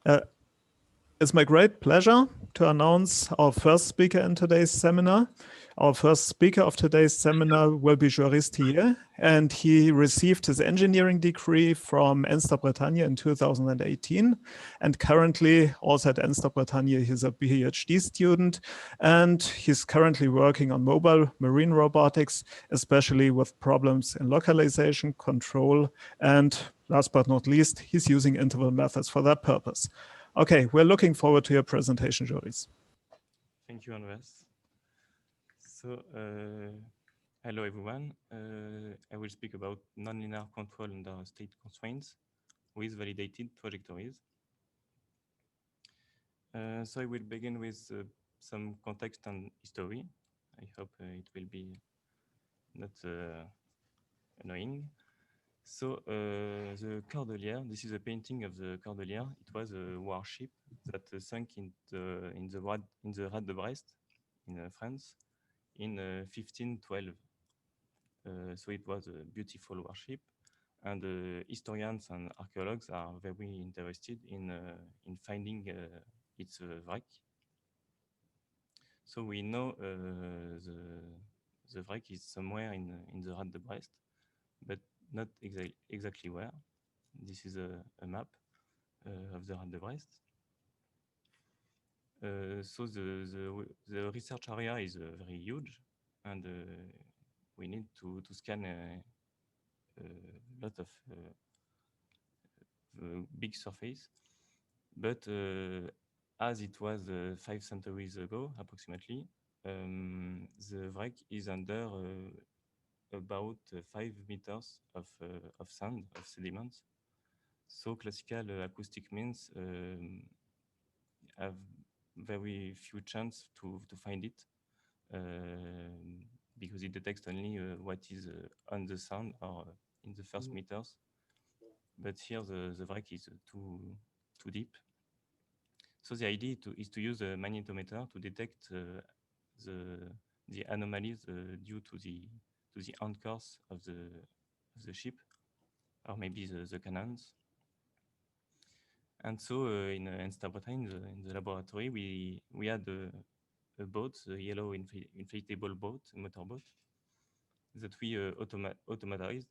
Uh, it's my great pleasure to announce our first speaker in today's seminar. Our first speaker of today's seminar will be Joris Thier, and he received his engineering degree from Enstar Bretagne in 2018. And currently, also at Enstar Bretagne, he's a PhD student, and he's currently working on mobile marine robotics, especially with problems in localization, control, and last but not least, he's using interval methods for that purpose. Okay, we're looking forward to your presentation, Joris. Thank you, Andreas. So, hello everyone. I will speak about nonlinear control under state constraints with validated trajectories. So I will begin with some context and history. I hope it will be not annoying. So the Cordelière, this is a painting of the Cordelière. It was a warship that sank in the Raz de Brest in France in 1512. So it was a beautiful warship, and historians and archaeologists are very interested in finding its wreck. So we know the wreck is somewhere in the Raz de Brest, but not exactly where. This is a map of the Raz de Brest. So the research area is very huge, and we need to scan a lot of big surface. But as it was 5 centuries ago, approximately, the wreck is under about 5 meters of sand, of sediments. So classical acoustic means have very few chance to find it because it detects only what is on the sand or in the first meters. But here the wreck is too deep. So the idea is to use a magnetometer to detect the anomalies due to the anchors of the ship, or maybe the cannons. And so in Enstar Bretagne, in the laboratory, we had a boat, a yellow inflatable boat, a motorboat, that we automatized.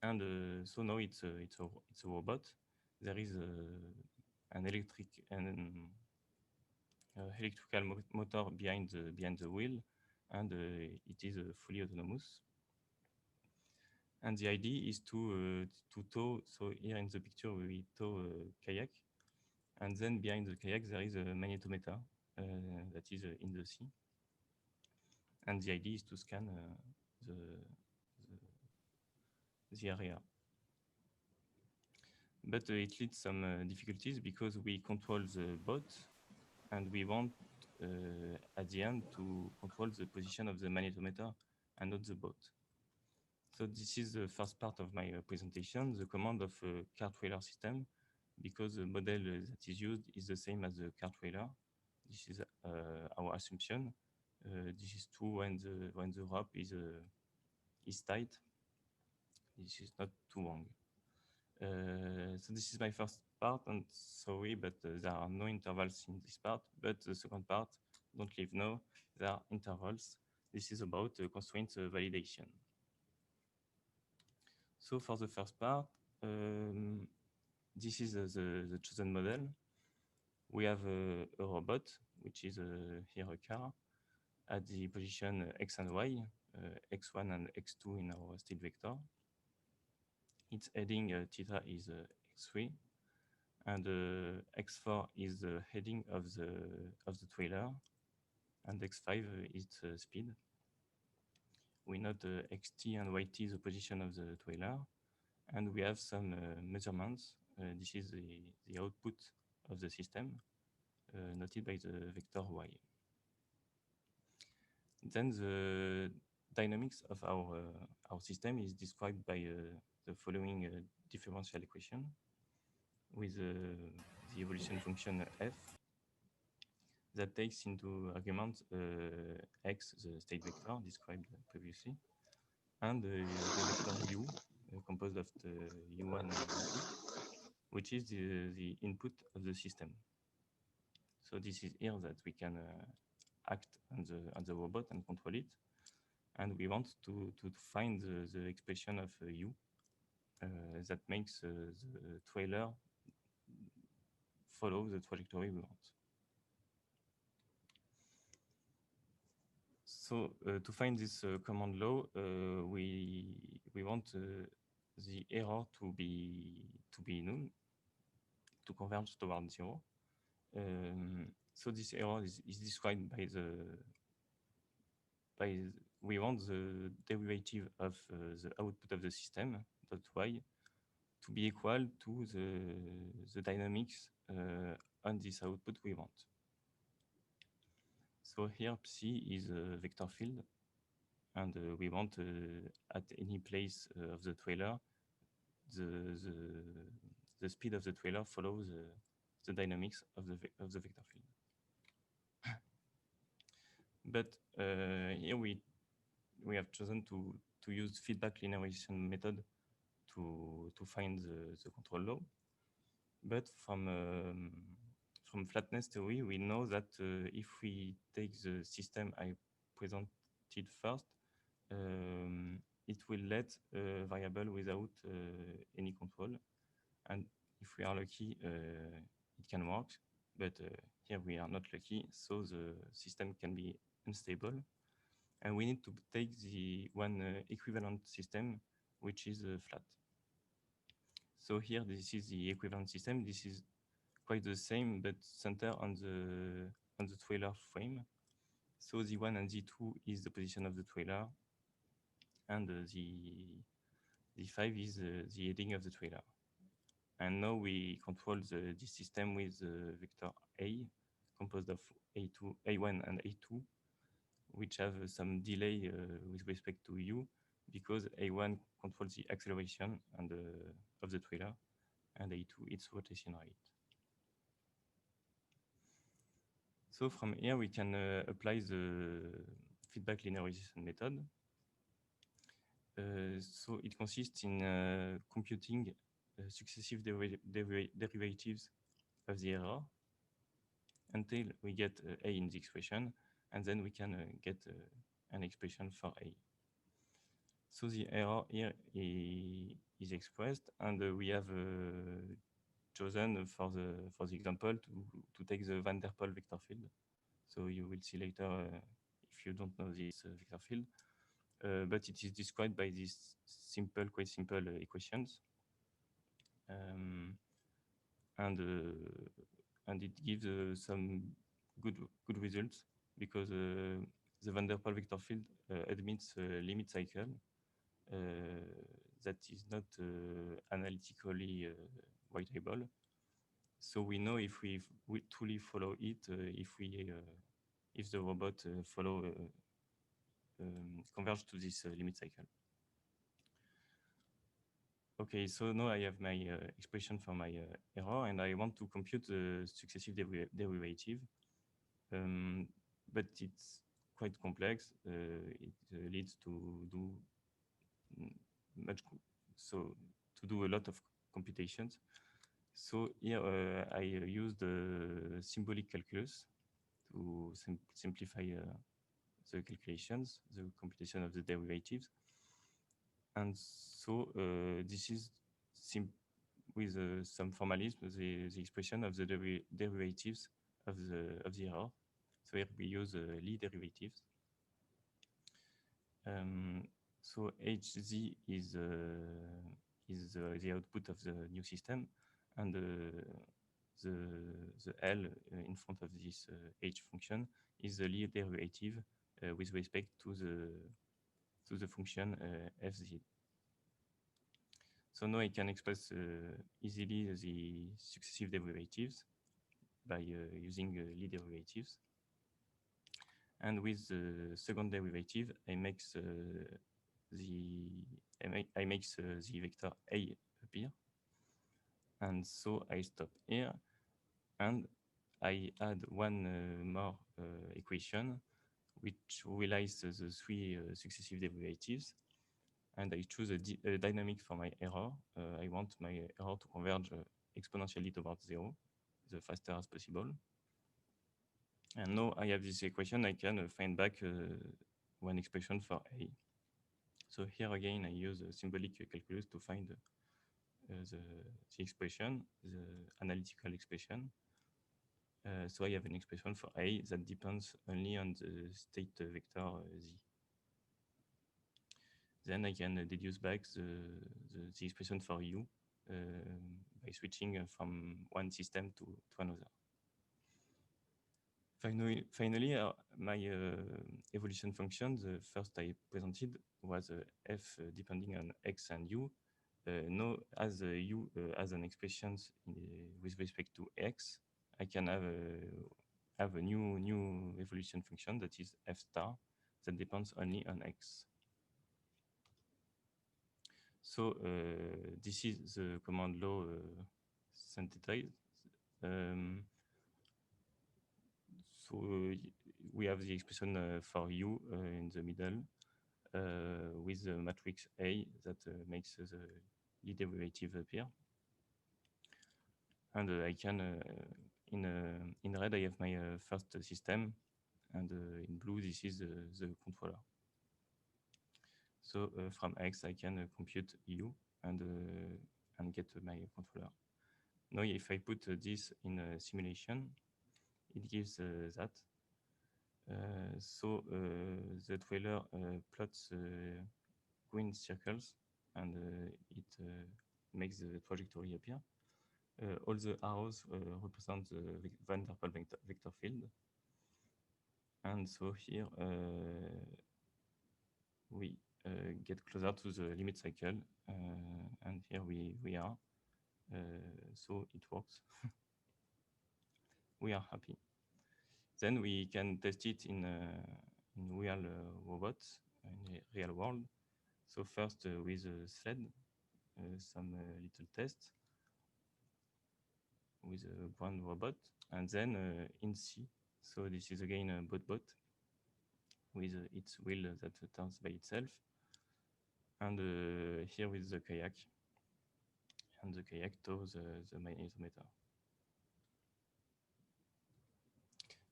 And so now it's a robot. There is an electrical motor behind the wheel, and it is fully autonomous. And the idea is to tow. So here in the picture we tow a kayak, and then behind the kayak there is a magnetometer that is in the sea. And the idea is to scan the, the area. But it leads some difficulties because we control the boat, and we want at the end to control the position of the magnetometer and not the boat. So this is the first part of my presentation, the command of a car trailer system, because the model that is used is the same as the car trailer. This is our assumption. This is true when the rope is tight. This is not too long. So this is my first part, and sorry, but there are no intervals in this part. But the second part, don't leave now, there are intervals. This is about constraint validation. So for the first part, this is the chosen model. We have a robot, which is here a car, at the position x and y, x1 and x2 in our state vector. Its heading theta is x3, and x4 is the heading of the trailer, and x5 is speed. We note xt and yt the position of the trailer, and we have some measurements. This is the output of the system, noted by the vector y. Then the dynamics of our system is described by the following differential equation with the evolution function f that takes into argument x, the state vector described previously, and the vector u, composed of the u1 and u2, which is the input of the system. So this is here that we can act on the robot and control it. And we want to find the expression of U that makes the trailer follow the trajectory we want. So to find this command law, we want the error to be null, to converge toward 0. So this error is described we want the derivative of the output of the system, dot y, to be equal to the dynamics on this output we want. So here psi is a vector field, and we want at any place of the trailer, the speed of the trailer follows the dynamics of the vector field. But here we have chosen to use feedback linearization method to find the control law. But from flatness theory, we know that if we take the system I presented first, it will let a variable without any control. And if we are lucky, it can work. But here we are not lucky, so the system can be unstable. And we need to take the one equivalent system, which is flat. So here, this is the equivalent system. This is quite the same, but center on the trailer frame. So the 1 and the 2 is the position of the trailer, and the 5 is the heading of the trailer. And now we control this system with vector A, composed of A2, A1 and A2, which have some delay with respect to U, because A1 controls the acceleration and of the trailer, and A2 its rotation rate. So from here we can apply the feedback linearization method. So it consists in computing successive derivatives of the error until we get A in the expression, and then we can get an expression for A. So the error here is expressed, and we have chosen for the example to take the Van der Pol vector field. So you will see later if you don't know this vector field, but it is described by these quite simple equations, and it gives some good results, because the Van der Pol vector field admits a limit cycle that is not analytically writable. So we know if we truly follow it, if the robot converge to this limit cycle. Okay, so now I have my expression for my error, and I want to compute the successive derivative. But it's quite complex. It leads to do a lot of computations. So here I use the symbolic calculus to simplify the calculations, the computation of the derivatives. And so this is with some formalism, the expression of the derivatives of the error. So here we use Lie derivatives. So Hz is the output of the new system, and the L in front of this H function is the Lie derivative with respect to the function fz. So now I can express easily the successive derivatives by using Lie derivatives. And with the second derivative, I make the vector A appear. And so I stop here, and I add one more equation, which realizes the three successive derivatives. And I choose a dynamic for my error. I want my error to converge exponentially towards 0, the faster as possible. And now I have this equation, I can find back one expression for A. So here again, I use symbolic calculus to find the expression, the analytical expression. So I have an expression for A that depends only on the state vector Z. Then I can deduce back the expression for U by switching from one system to another. Finally, my evolution function, the first I presented, was f depending on x and u. Now, as u as an expression with respect to x, I can have a new evolution function that is f star that depends only on x. So this is the command law synthesized. So we have the expression for u in the middle with the matrix A that makes the Lie derivative appear. And I can, in red, I have my first system, and in blue, this is the controller. So from X, I can compute U and get my controller. Now, if I put this in a simulation, it gives that. So the trailer plots green circles, and it makes the trajectory appear. All the arrows represent the Van der Pol vector field. And so here we get closer to the limit cycle, and here we are. So it works. We are happy. Then we can test it in real robots, in the real world. So first with a sled, some little tests with a ground robot, and then in C. So this is again a bot with its wheel that turns by itself, and here with the kayak, and the kayak tows the magnetometer.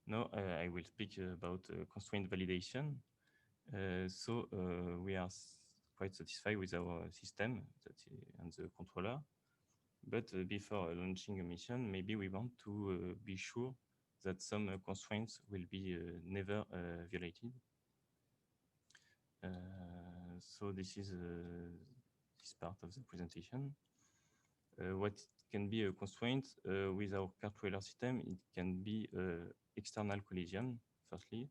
Now I will speak about constraint validation. So we are quite satisfied with our system and the controller. But before launching a mission, maybe we want to be sure that some constraints will be never violated. So this is this part of the presentation. What can be a constraint with our car trailer system? It can be external collision, firstly.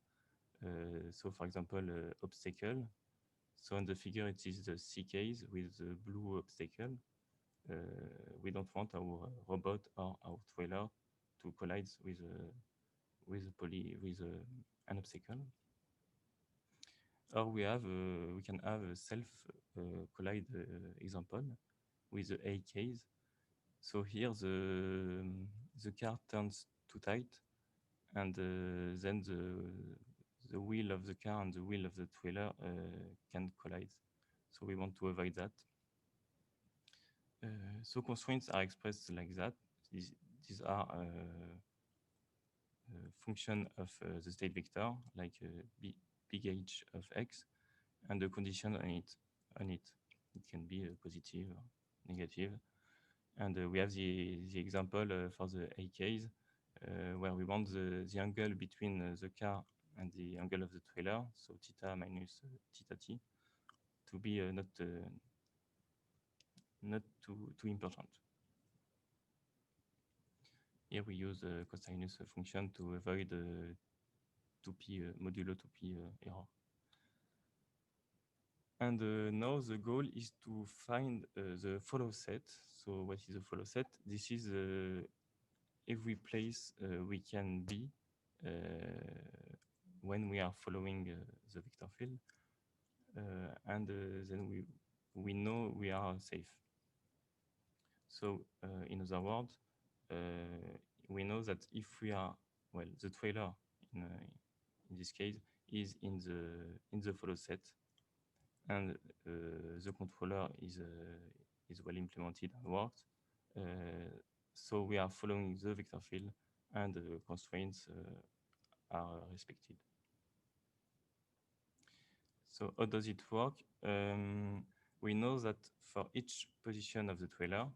So for example, obstacle. So in the figure, it is the C case with the blue obstacle. We don't want our robot or our trailer to collide with an obstacle. Or we can have a self collide example with the A case. So here the car turns too tight, and then the wheel of the car and the wheel of the trailer can collide. So we want to avoid that. So constraints are expressed like that. These are function of the state vector, like big H of x, and the condition on it. It can be positive or negative. And we have the example for the A case, where we want the angle between the car and the angle of the trailer, so theta minus theta t, to be not too important. Here we use the cosinus function to avoid 2p modulo 2p error. And now the goal is to find the follow set. So what is a follow set? This is every place we can be when we are following the vector field. And then we know we are safe. So in other words, we know that if we are, well, the trailer in this case is in the follow set, and the controller is well implemented and works, So we are following the vector field and the constraints are respected. So how does it work? We know that for each position of the trailer,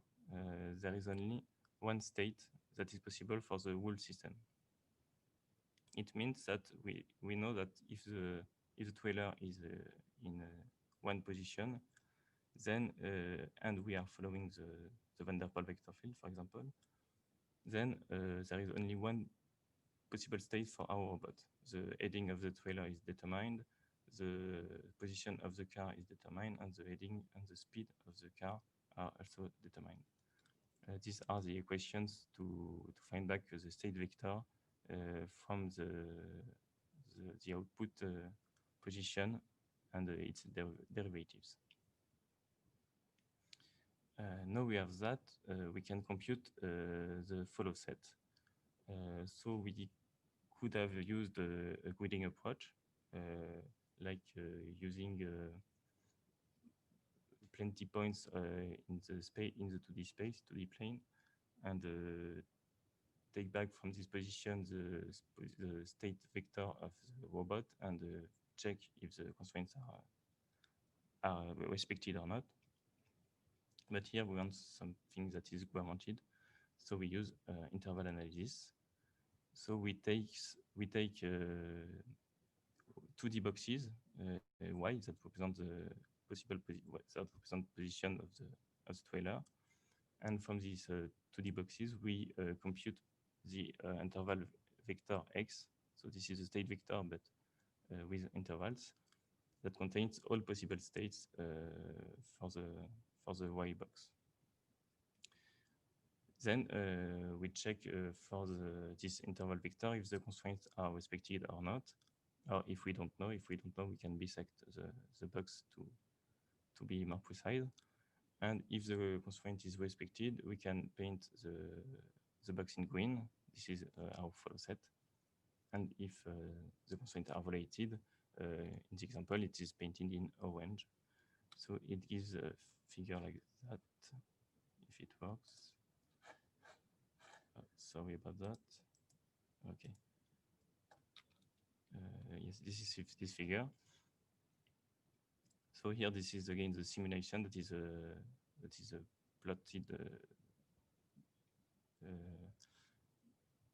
there is only one state that is possible for the whole system. It means that we know that if the trailer is in one position, then and we are following the van der Pol vector field, for example, then there is only one possible state for our robot. The heading of the trailer is determined, the position of the car is determined, and the heading and the speed of the car are also determined. These are the equations to find back the state vector from the output position and its derivatives. Now we have that, we can compute the follow set. So we could have used a gridding approach, like using plenty points in the space, in the 2D space, 2D plane, and take back from this position the state vector of the robot and check if the constraints are respected or not. But here we want something that is guaranteed, so we use interval analysis. So we take 2D boxes, Y, that represent the possible that represent position of the trailer, and from these 2D boxes we compute the interval vector X. So this is a state vector, but with intervals that contains all possible states for the Y box. Then we check for this interval vector if the constraints are respected or not, or if we don't know. If we don't know, we can bisect the box to be more precise. And if the constraint is respected, we can paint the box in green. This is our follow set. And if the constraints are violated, in the example, it is painted in orange. So it gives a figure like that, if it works. Sorry about that. Okay. Yes, this is this figure. So here, this is again the simulation that is plotted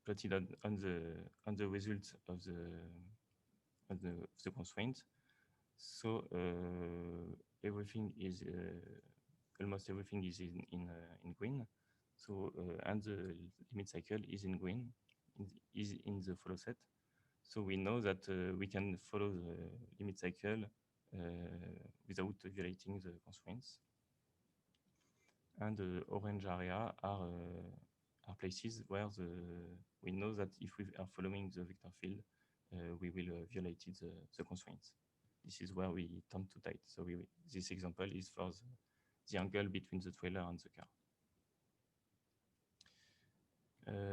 plotted on the results of the constraint. So everything is almost everything is in green. So and the limit cycle is in green, is in the follow set. So we know that we can follow the limit cycle without violating the constraints. And the orange area are places where we know that if we are following the vector field, we will violate the constraints. This is where we turn too tight. So this example is for the angle between the trailer and the car.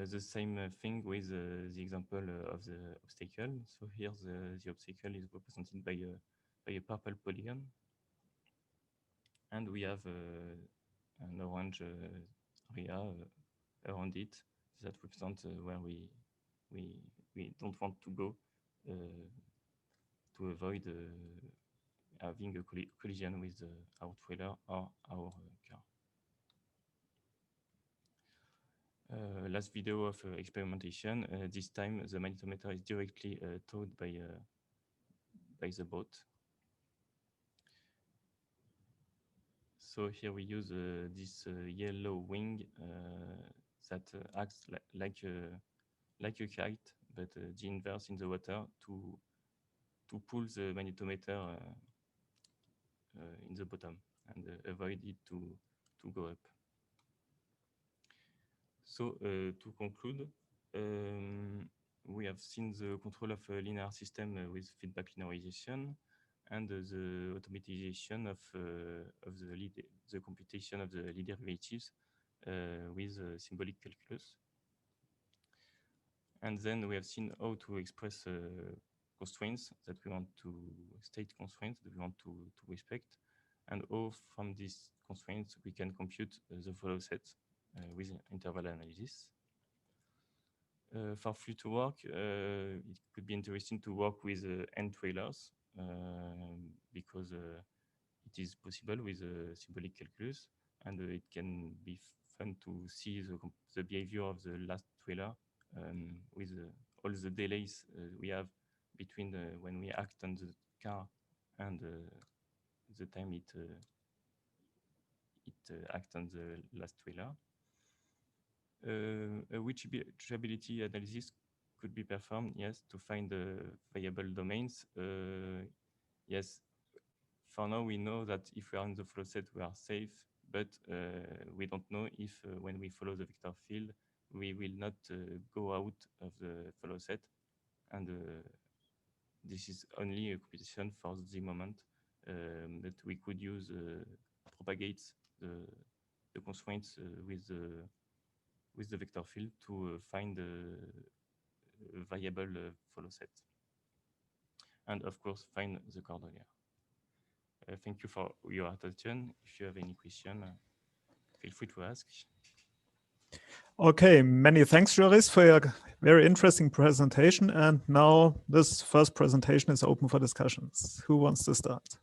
The same thing with the example of the obstacle. So here the obstacle is represented by a purple polygon, and we have an orange area around it that represents where we don't want to go to avoid having a collision with our trailer or our car. Last video of experimentation. This time the magnetometer is directly towed by the boat. So here we use this yellow wing that acts like a kite, but the inverse in the water to pull the magnetometer in the bottom and avoid it to go up. So to conclude, we have seen the control of a linear system with feedback linearization and the automatization of the computation of the Lie derivatives with symbolic calculus. And then we have seen how to express constraints that we want to, state constraints that we want to respect, and how from these constraints we can compute the follow set with interval analysis. For Flux to work, it could be interesting to work with end trailers because it is possible with symbolic calculus, and it can be fun to see the behavior of the last trailer with all the delays we have between when we act on the car and the time it acts on the last trailer. A reachability analysis could be performed, yes, to find the variable domains. Yes, for now we know that if we are in the flow set, we are safe, but we don't know if when we follow the vector field, we will not go out of the follow set. And this is only a computation for the moment, that we could use propagate the constraints with the vector field to find the variable follow set. And of course, find the Cordelier. Thank you for your attention. If you have any question, feel free to ask. Okay, many thanks, Joris, for your very interesting presentation. And now this first presentation is open for discussions. Who wants to start?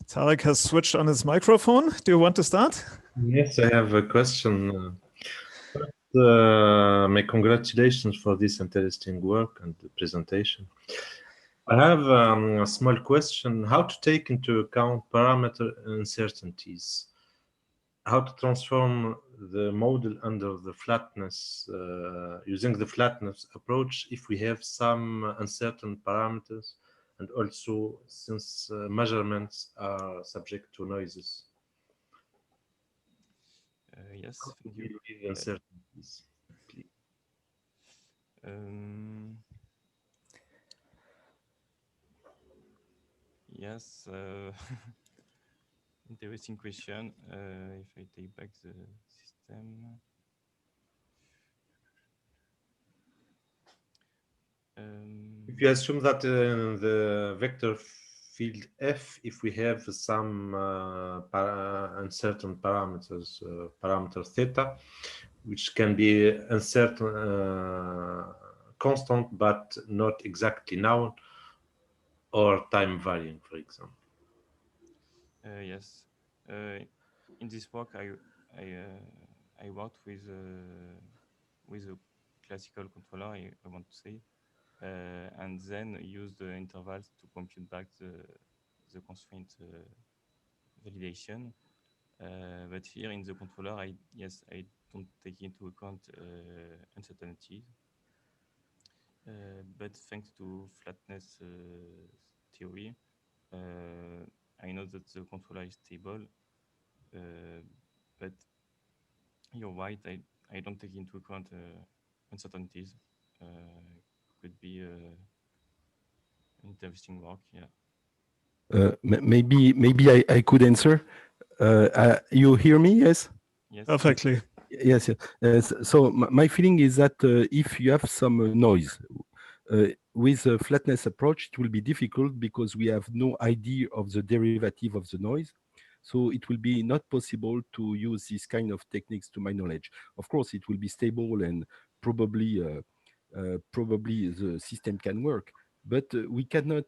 Tarek has switched on his microphone. Do you want to start? Yes, I have a question. My congratulations for this interesting work and the presentation. I have a small question: how to take into account parameter uncertainties? How to transform the model under the flatness, using the flatness approach if we have some uncertain parameters, and also since measurements are subject to noises? Yes, How thank to you. deal with uncertainties, please? Yes, interesting question. If I take back the system. If you assume that the vector field F, if we have some uncertain parameters, parameter theta, which can be uncertain, constant, but not exactly known, or time varying, for example. Yes. In this work, I worked with a classical controller, I want to say, and then use the intervals to compute back the constraint validation. But here in the controller, I don't take into account uncertainties. But thanks to flatness theory, I know that the controller is stable. But you're right, I don't take into account uncertainties. Could be interesting work, yeah. Maybe I could answer. You hear me? Yes. Yes. Perfectly. Yes. So my feeling is that if you have some noise with a flatness approach, it will be difficult because we have no idea of the derivative of the noise. So it will be not possible to use this kind of techniques, to my knowledge. Of course, it will be stable and probably the system can work, but we cannot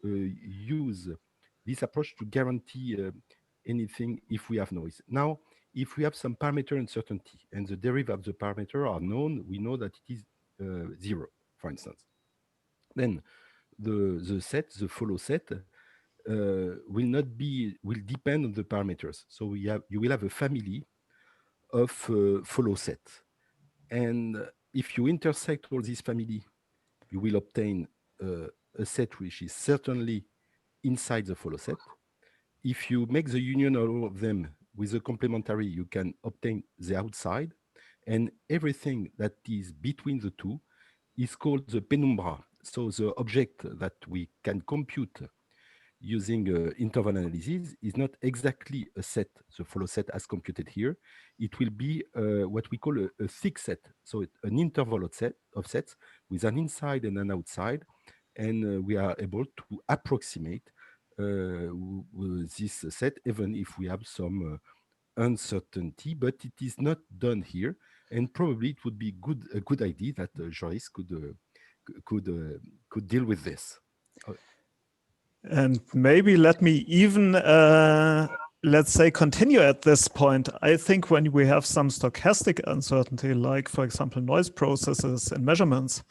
use this approach to guarantee anything if we have noise. Now, if we have some parameter uncertainty and the derivative of the parameter are known, we know that it is 0, for instance. Then the follow set will depend on the parameters. So you will have a family of follow set, and if you intersect all these family, you will obtain a set which is certainly inside the follow set. If you make the union of all of them with a complementary, you can obtain the outside, and everything that is between the two is called the penumbra. So the object that we can compute using interval analysis is not exactly a set, the follow set as computed here. It will be what we call a thick set, so an interval of sets with an inside and an outside, and we are able to approximate this set even if we have some uncertainty, but it is not done here, and probably it would be a good idea that Joris could deal with this. And maybe let me even, let's say, continue at this point. I think when we have some stochastic uncertainty, like, for example, noise processes and measurements,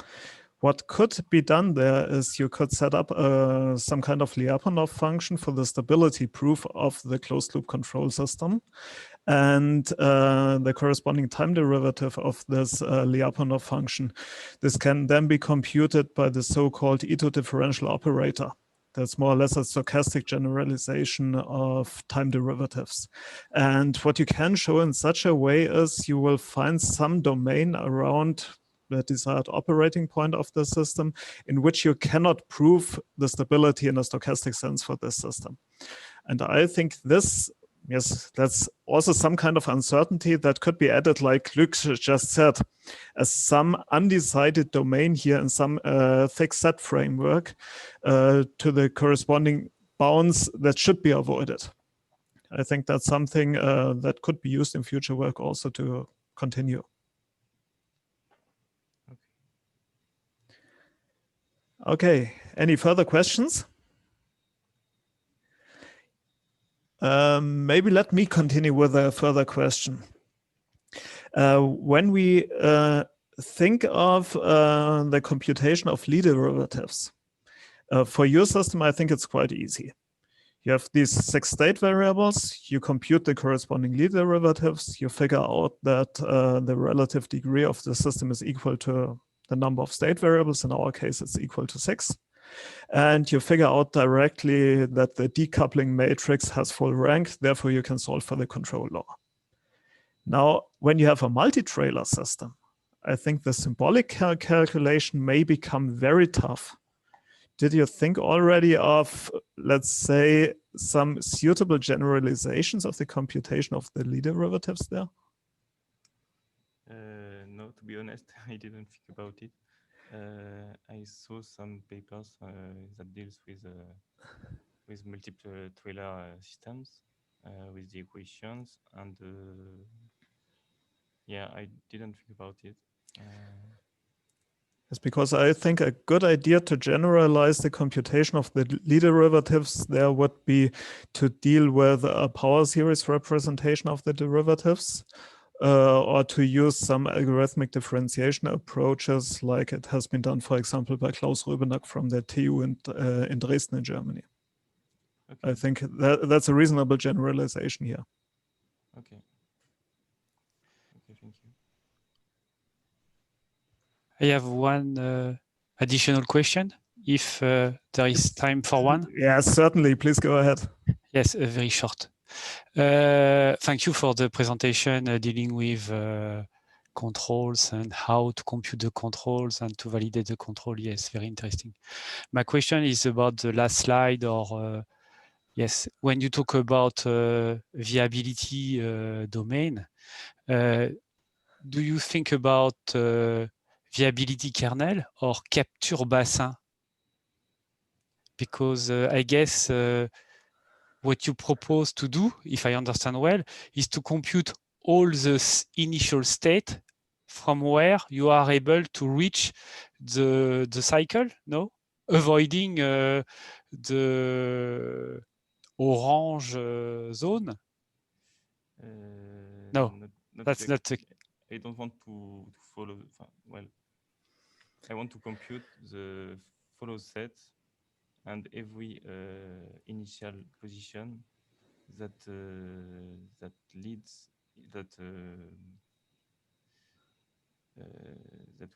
what could be done there is you could set up some kind of Lyapunov function for the stability proof of the closed loop control system. And the corresponding time derivative of this Lyapunov function. This can then be computed by the so-called Ito differential operator. That's more or less a stochastic generalization of time derivatives. And what you can show in such a way is you will find some domain around the desired operating point of the system in which you cannot prove the stability in a stochastic sense for this system. And I think this, yes, that's also some kind of uncertainty that could be added, like Luc just said, as some undecided domain here in some thick set framework to the corresponding bounds that should be avoided. I think that's something that could be used in future work also to continue. Okay, any further questions? Maybe let me continue with a further question. When we think of the computation of Lie derivatives, for your system, I think it's quite easy. You have these 6 state variables, you compute the corresponding Lie derivatives, you figure out that the relative degree of the system is equal to the number of state variables. In our case, it's equal to 6. And you figure out directly that the decoupling matrix has full rank, therefore you can solve for the control law. Now, when you have a multi-trailer system, I think the symbolic calculation may become very tough. Did you think already of, let's say, some suitable generalizations of the computation of the Lie derivatives there? No, to be honest, I didn't think about it. I saw some papers that deals with multiple trailer systems with the equations, and yeah, I didn't think about it. It's because I think a good idea to generalize the computation of the Lie derivatives there would be to deal with a power series representation of the derivatives. Or to use some algorithmic differentiation approaches like it has been done, for example, by Klaus Röbenack from the TU in Dresden in Germany. Okay. I think that's a reasonable generalization here. Okay. Okay, thank you. I have one additional question, if there is time for one. Yes, certainly. Please go ahead. Yes, very short. Thank you for the presentation dealing with controls and how to compute the controls and to validate the control. Yes, very interesting. My question is about the last slide, or yes, when you talk about viability domain, do you think about viability kernel or capture bassin? Because I guess what you propose to do, if I understand well, is to compute all the initial state from where you are able to reach the cycle, no? Avoiding the orange zone? No, that's not. I don't want to follow. Well, I want to compute the follow set and every initial position that leads that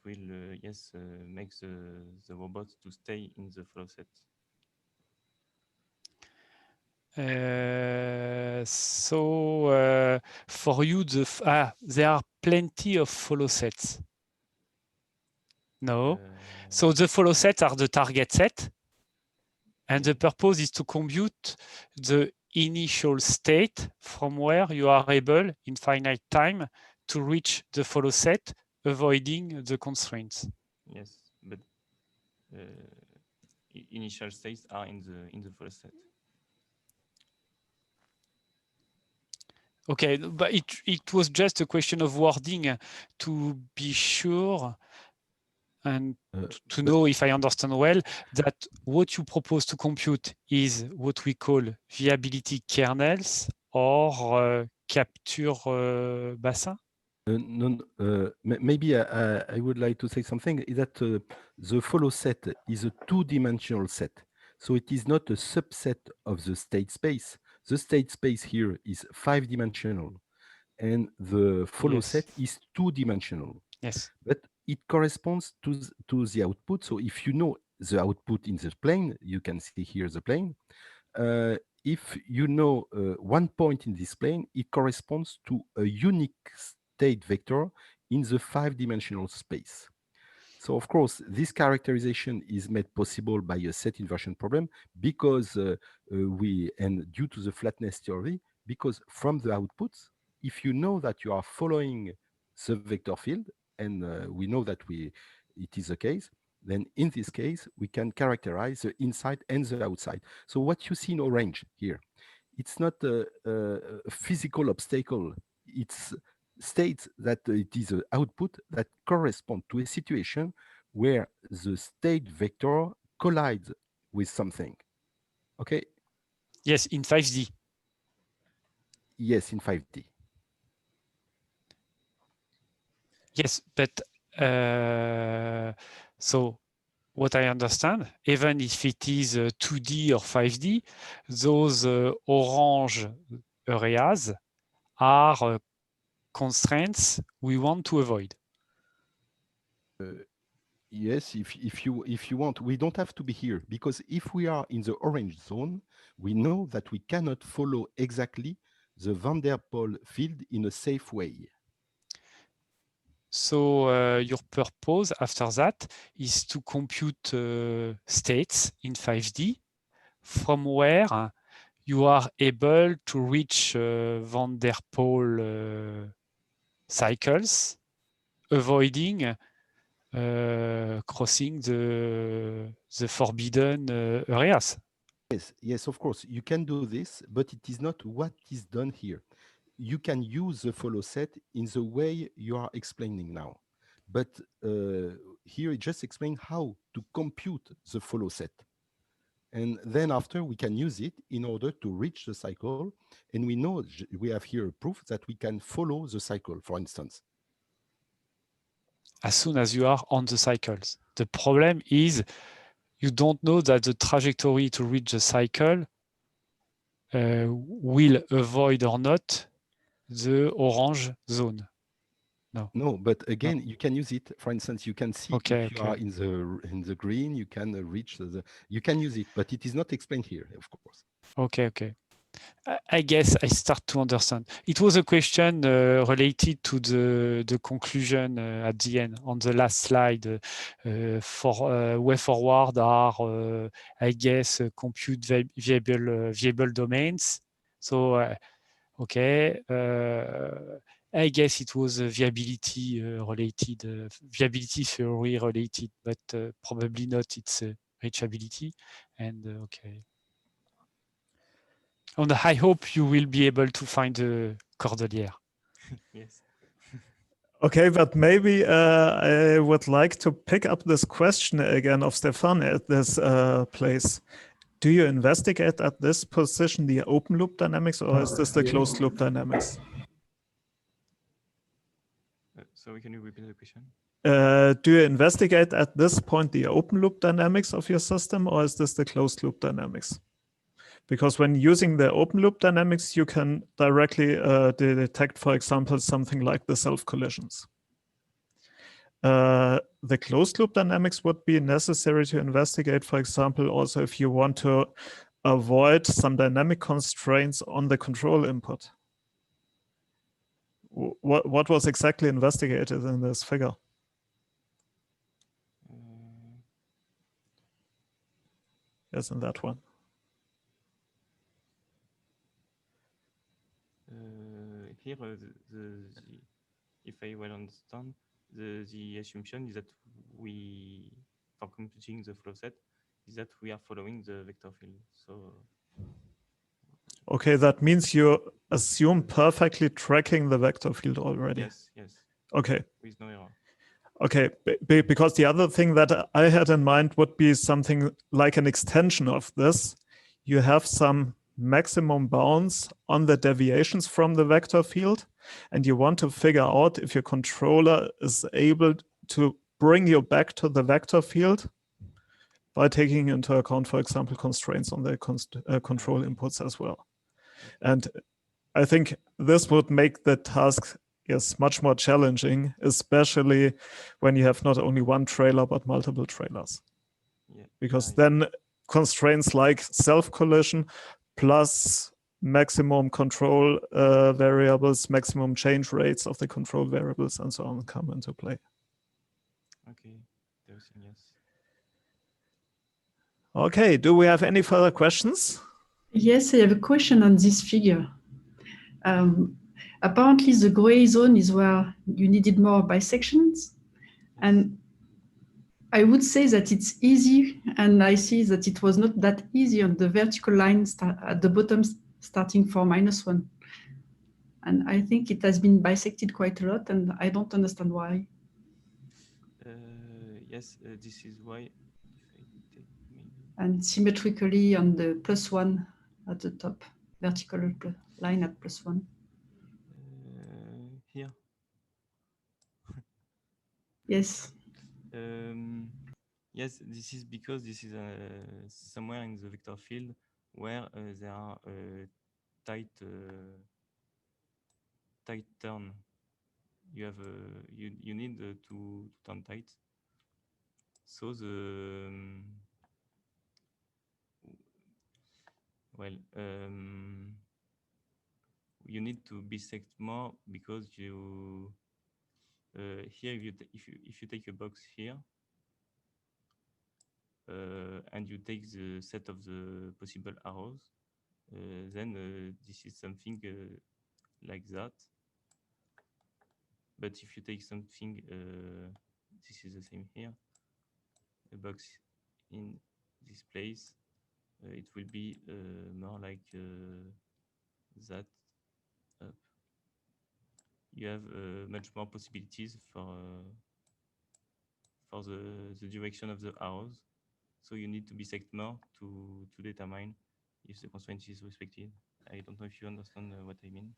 will yes make the robot to stay in the flow set. So for you, there are plenty of follow sets. No, so the follow sets are the target set. And the purpose is to compute the initial state from where you are able in finite time to reach the follow set, avoiding the constraints. Yes, but initial states are in the follow set. Okay, but it was just a question of wording to be sure and to know if I understand well that what you propose to compute is what we call viability kernels or capture bassin. Maybe I would like to say something is that the follow set is a two-dimensional set. So it is not a subset of the state space. The state space here is 5-dimensional and the follow Yes. set is 2-dimensional. Yes. But it corresponds to the output. So if you know the output in the plane, you can see here the plane. If you know one point in this plane, it corresponds to a unique state vector in the 5-dimensional space. So of course, this characterization is made possible by a set inversion problem because and due to the flatness theory, because from the outputs, if you know that you are following the vector field, and we know that it is the case, then in this case, we can characterize the inside and the outside. So what you see in orange here, it's not a physical obstacle. It's states that it is an output that corresponds to a situation where the state vector collides with something. Okay? Yes, in 5D. Yes, in 5D. Yes, but so what I understand, even if it is 2D or 5D, those orange areas are constraints we want to avoid. Yes, if you want, we don't have to be here because if we are in the orange zone, we know that we cannot follow exactly the van der Pol field in a safe way. So your purpose after that is to compute states in 5D from where you are able to reach van der Pol cycles, avoiding crossing the forbidden areas. Yes, of course, you can do this, but it is not what is done here. You can use the follow set in the way you are explaining now. But here it just explains how to compute the follow set. And then after we can use it in order to reach the cycle. And we know we have here proof that we can follow the cycle, for instance. As soon as you are on the cycles. The problem is you don't know that the trajectory to reach the cycle will avoid or not the orange zone. No, but again, you can use it. For instance, you can see if you are in the green, you can reach you can use it, but it is not explained here, of course. Okay. I guess I start to understand. It was a question related to the conclusion at the end on the last slide for way forward are I guess compute viable domains. So okay. I guess it was viability related, viability theory related, but probably not its reachability. And okay. And I hope you will be able to find the Cordelière. Yes. Okay, but maybe I would like to pick up this question again of Stefan at this place. Do you investigate at this position the open loop dynamics, or is this the closed loop dynamics? Sorry, can you repeat the question? Do you investigate at this point the open loop dynamics of your system, or is this the closed loop dynamics? Because when using the open loop dynamics, you can directly detect, for example, something like the self collisions. The closed loop dynamics would be necessary to investigate, for example, also if you want to avoid some dynamic constraints on the control input. What was exactly investigated in this figure? as in that one. Here, if I well understand, the assumption is that we, for computing the flow set, is that we are following the vector field. So, Okay, that means you assume perfectly tracking the vector field already. yes, yes, Okay. with no error. Okay, because the other thing that I had in mind would be something like an extension of this. You have some maximum bounds on the deviations from the vector field, and you want to figure out if your controller is able to bring you back to the vector field by taking into account, for example, constraints on the control inputs as well. And I think this would make the task much more challenging, especially when you have not only one trailer, but multiple trailers. Yeah. Because then constraints like self-collision plus maximum control variables, maximum change rates of the control variables, and so on come into play. Okay, everything, yes. Okay, do we have any further questions? Yes, I have a question on this figure. Apparently the gray zone is where you needed more bisections. And I would say that it's easy, and I see that it was not that easy on the vertical line at the bottom starting for -1. And I think it has been bisected quite a lot, and I don't understand why. Yes, this is why. And symmetrically on the +1 at the top, vertical line at +1. Here. Yes. Yes, this is because this is somewhere in the vector field where there are tight turn. You have you need to turn tight. So the you need to bisect more because you here if you take a box here and you take the set of the possible arrows, then this is something like that. But if you take something, this is the same here, a box in this place, it will be more like that up. You have much more possibilities for the direction of the arrows. So you need to bisect more to determine if the constraint is respected. I don't know if you understand what I mean.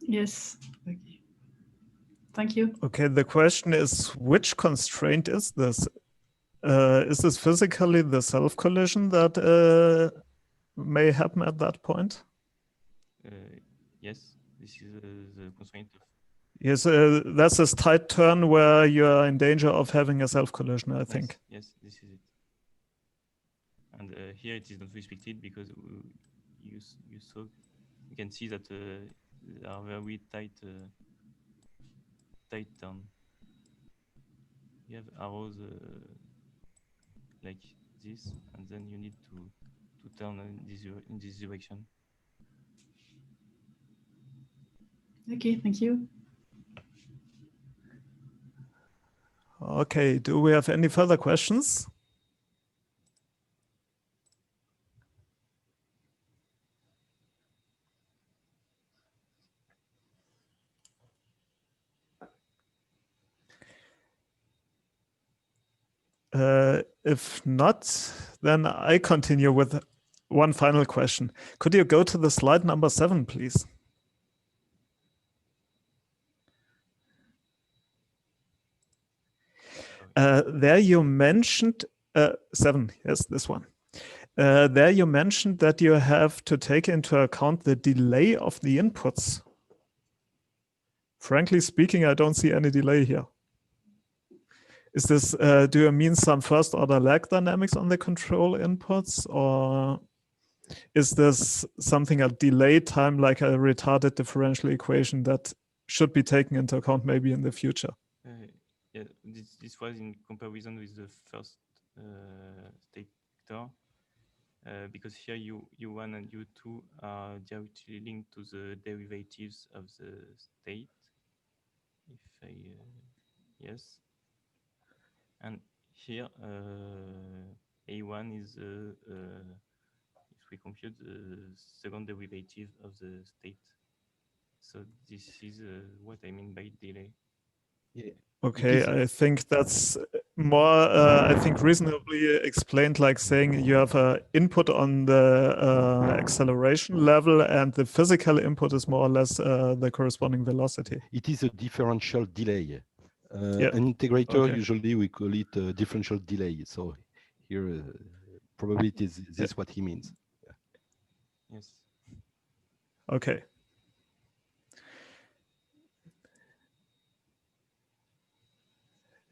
Yes. Okay. Thank you. Okay, the question is, which constraint is this? Is this physically the self-collision that may happen at that point? Yes, this is the constraint of. Yes, that's this tight turn where you're in danger of having a self-collision, I think. Yes, this is it. And here it is not respected because you can see that there are very tight turn. You have arrows like this, and then you need to turn in this direction. Okay, thank you. Okay, do we have any further questions? If not, then I continue with one final question. Could you go to the slide number 7, please? There you mentioned 7, yes, this one. There you mentioned that you have to take into account the delay of the inputs. Frankly speaking, I don't see any delay here. Is this, do you mean some first order lag dynamics on the control inputs, or is this something a delay time like a retarded differential equation that should be taken into account maybe in the future? Yeah, this was in comparison with the first state vector. because here U1 and U2 are directly linked to the derivatives of the state. If I, yes. And here A1 is, if we compute the second derivative of the state. So this is what I mean by delay. Yeah. Okay, I think that's more, I think, reasonably explained, like saying you have an input on the acceleration level and the physical input is more or less the corresponding velocity. It is a differential delay. Yeah. An integrator, Okay. usually we call it a differential delay. So here, probably it is this what he means. Yes. Okay.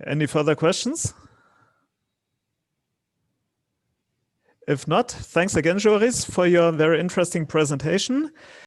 Any further questions? If not, thanks again, Joris, for your very interesting presentation.